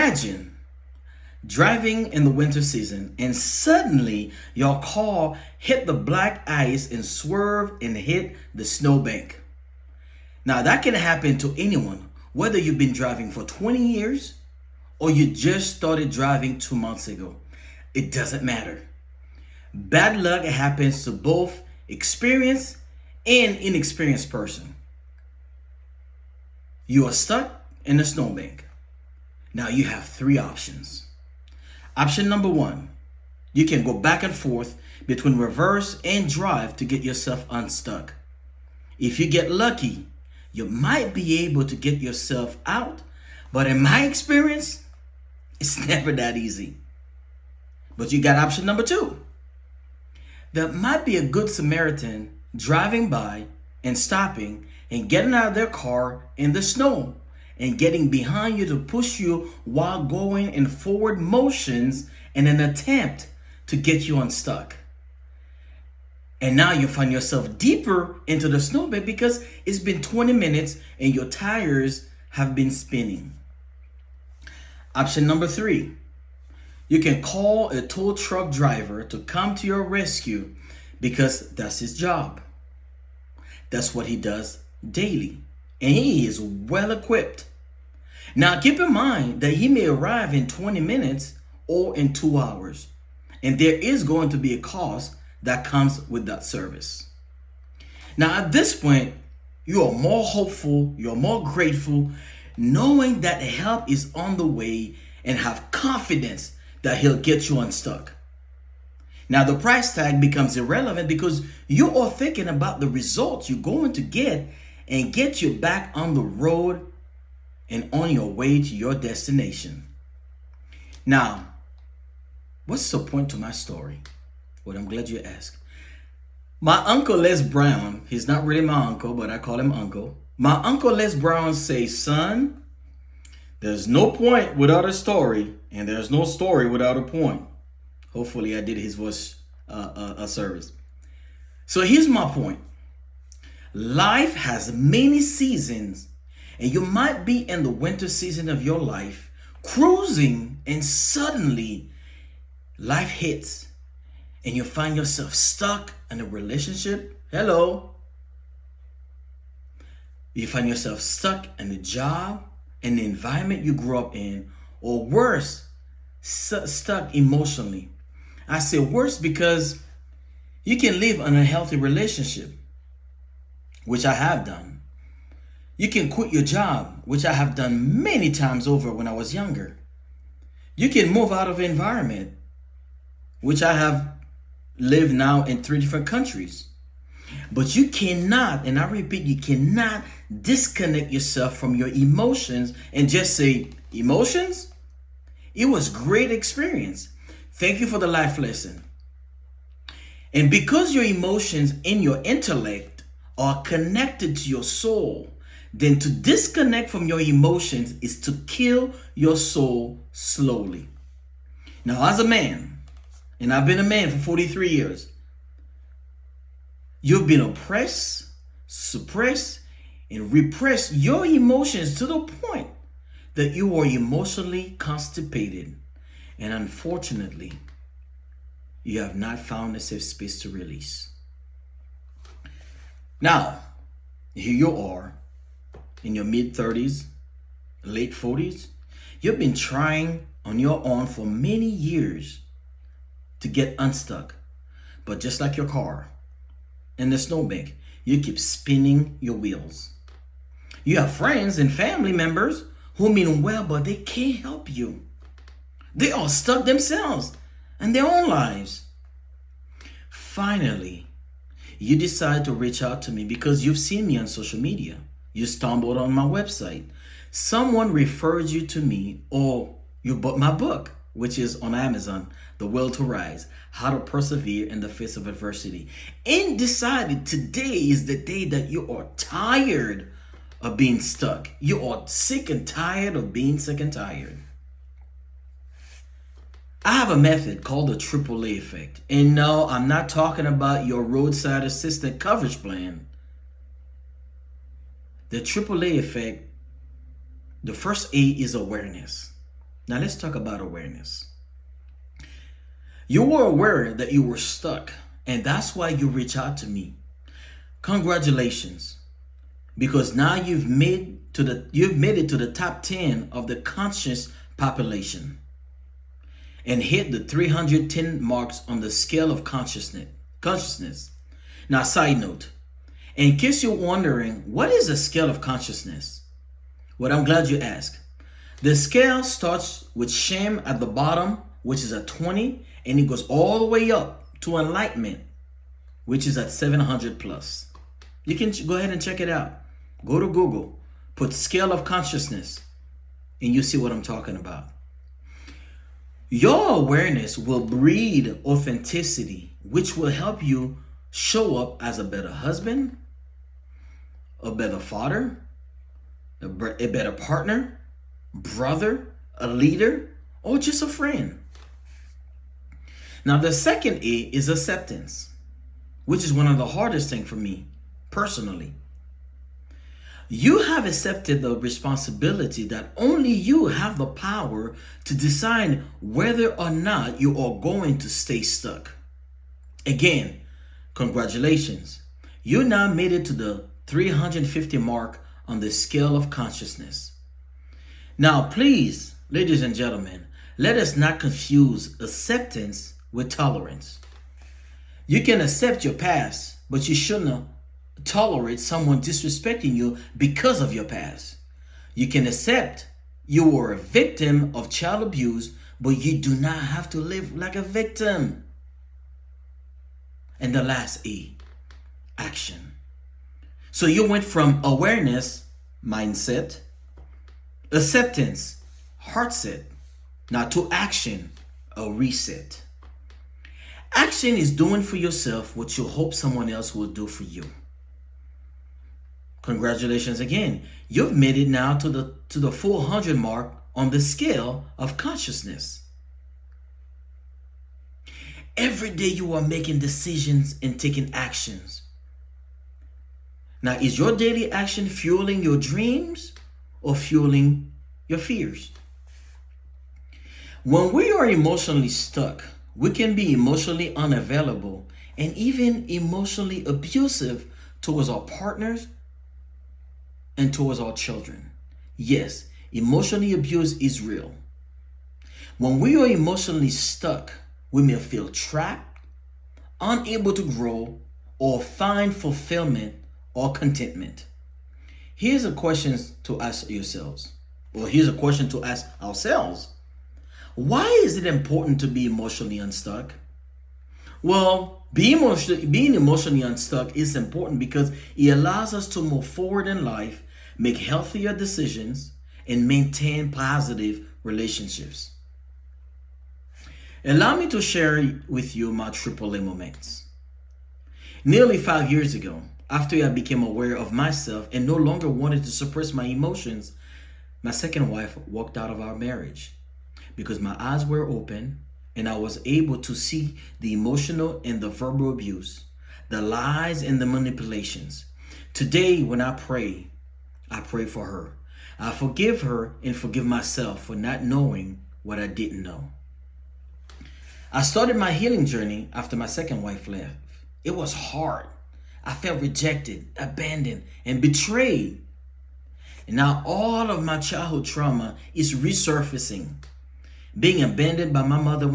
Imagine driving in the winter season and suddenly your car hit the black ice and swerved and hit the snowbank. Now that can happen to anyone, whether you've been driving for 20 years or you just started driving 2 months ago. It doesn't matter. Bad luck happens to both experienced and inexperienced person. You are stuck in a snowbank. Now you have three options. Option number one, you can go back and forth between reverse and drive to get yourself unstuck. If you get lucky, you might be able to get yourself out, but in my experience, it's never that easy. But you got option number two. There might be a good Samaritan driving by and stopping and getting out of their car in the snow and getting behind you to push you while going in forward motions in an attempt to get you unstuck. And now you find yourself deeper into the snowbank because it's been 20 minutes and your tires have been spinning. Option number three, you can call a tow truck driver to come to your rescue because that's his job. That's what he does daily. And he is well equipped. Now keep in mind that he may arrive in 20 minutes or in 2 hours. And there is going to be a cost that comes with that service. Now at this point, you are more hopeful, you're more grateful, knowing that help is on the way and have confidence that he'll get you unstuck. Now the price tag becomes irrelevant because you are thinking about the results you're going to get and get you back on the road and on your way to your destination. Now, what's the point to my story? Well, I'm glad you asked. My uncle Les Brown, he's not really my uncle, but I call him uncle. My uncle Les Brown says, son, there's no point without a story, and there's no story without a point. Hopefully I did his voice a service. So here's my point. Life has many seasons, and you might be in the winter season of your life, cruising, and suddenly life hits, and you find yourself stuck in a relationship. Hello. You find yourself stuck in a job, in the environment you grew up in, or worse, stuck emotionally. I say worse because you can live in a healthy relationship, which I have done. You can quit your job, which I have done many times over when I was younger. You can move out of environment, which I have lived now in 3 different countries. But you cannot, and I repeat, you cannot disconnect yourself from your emotions and just say, emotions? It was great experience. Thank you for the life lesson. And because your emotions and your intellect are connected to your soul, then to disconnect from your emotions is to kill your soul slowly. Now, as a man, and I've been a man for 43 years, you've been oppressed, suppressed, and repressed your emotions to the point that you are emotionally constipated. And unfortunately, you have not found a safe space to release. Now, here you are in your mid-30s, late 40s. You've been trying on your own for many years to get unstuck. But just like your car in the snowbank, you keep spinning your wheels. You have friends and family members who mean well, but they can't help you. They are stuck themselves in their own lives. Finally, you decide to reach out to me because you've seen me on social media. You stumbled on my website. Someone referred you to me, or you bought my book, which is on Amazon, The Will to Rise, How to Persevere in the Face of Adversity, and decided today is the day that you are tired of being stuck. You are sick and tired of being sick and tired. I have a method called the AAA effect. And no, I'm not talking about your roadside assistant coverage plan. The AAA effect, the first A is awareness. Now let's talk about awareness. You were aware that you were stuck, and that's why you reach out to me. Congratulations, because now you've made it to the top 10 of the conscious population and hit the 310 marks on the scale of consciousness. Now, side note, in case you're wondering, what is a scale of consciousness? Well, I'm glad you asked. The scale starts with shame at the bottom, which is at 20, and it goes all the way up to enlightenment, which is at 700 plus. You can go ahead and check it out. Go to Google, put scale of consciousness, and you see what I'm talking about. Your awareness will breed authenticity, which will help you show up as a better husband, a better father, a better partner, brother, a leader, or just a friend. Now, the second A is acceptance, which is one of the hardest things for me personally. You have accepted the responsibility that only you have the power to decide whether or not you are going to stay stuck. Again, congratulations. You now made it to the 350 mark on the scale of consciousness. Now, please, ladies and gentlemen, let us not confuse acceptance with tolerance. You can accept your past, but you shouldn't tolerate someone disrespecting you because of your past. You can accept you were a victim of child abuse, but you do not have to live like a victim. And the last E, action. So you went from awareness, mindset, acceptance, heart set, now to action, a reset. Action is doing for yourself what you hope someone else will do for you. Congratulations again. You've made it now to the 400 mark on the scale of consciousness. Every day you are making decisions and taking actions. Now, is your daily action fueling your dreams or fueling your fears? When we are emotionally stuck, we can be emotionally unavailable and even emotionally abusive towards our partners and towards our children. Yes, emotionally abuse is real. When we are emotionally stuck, we may feel trapped, unable to grow, or find fulfillment or contentment. Here's a question to ask yourselves, or here's a question to ask ourselves. Why is it important to be emotionally unstuck? Well, being emotionally unstuck is important because it allows us to move forward in life, make healthier decisions, and maintain positive relationships. Allow me to share with you my AAA moments. Nearly 5 years ago, after I became aware of myself and no longer wanted to suppress my emotions, my second wife walked out of our marriage because my eyes were open and I was able to see the emotional and the verbal abuse, the lies and the manipulations. Today, when I pray for her. I forgive her and forgive myself for not knowing what I didn't know. I started my healing journey after my second wife left. It was hard. I felt rejected, abandoned, and betrayed. And now all of my childhood trauma is resurfacing. Being abandoned by my mother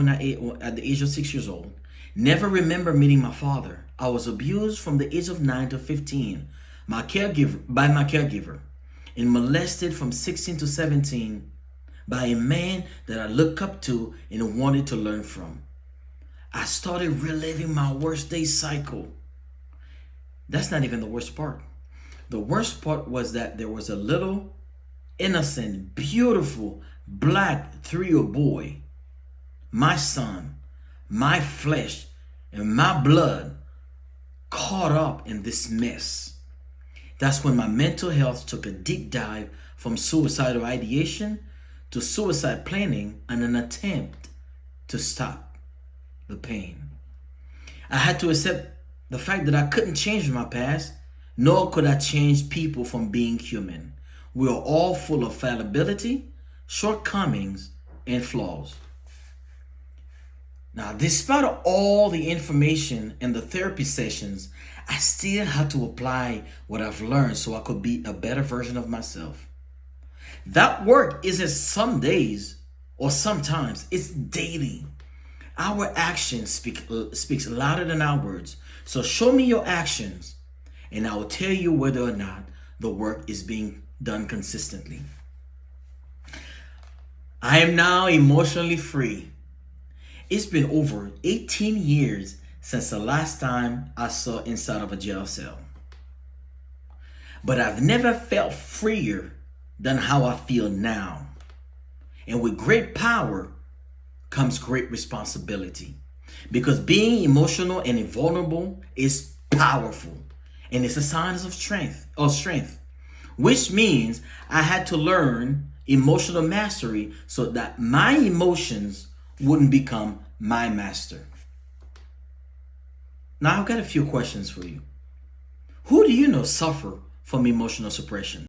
at the age of 6 years old. Never remember meeting my father. I was abused from the age of 9 to 15 by my caregiver, and molested from 16 to 17 by a man that I looked up to and wanted to learn from. I started reliving my worst day cycle. That's not even the worst part. The worst part was that there was a little innocent, beautiful, black 3-year-old boy, my son, my flesh, and my blood caught up in this mess. That's when my mental health took a deep dive from suicidal ideation to suicide planning and an attempt to stop the pain. I had to accept the fact that I couldn't change my past, nor could I change people from being human. We are all full of fallibility, shortcomings, and flaws. Now, despite all the information and the therapy sessions, I still had to apply what I've learned so I could be a better version of myself. That work isn't some days or sometimes, it's daily. Our actions speaks louder than our words. So show me your actions and I will tell you whether or not the work is being done consistently. I am now emotionally free. It's been over 18 years since the last time I saw inside of a jail cell. But I've never felt freer than how I feel now. And with great power comes great responsibility. Because being emotional and invulnerable is powerful. And it's a sign of strength. Which means I had to learn emotional mastery so that my emotions wouldn't become my master. Now I've got a few questions for you. Who do you know suffer from emotional suppression?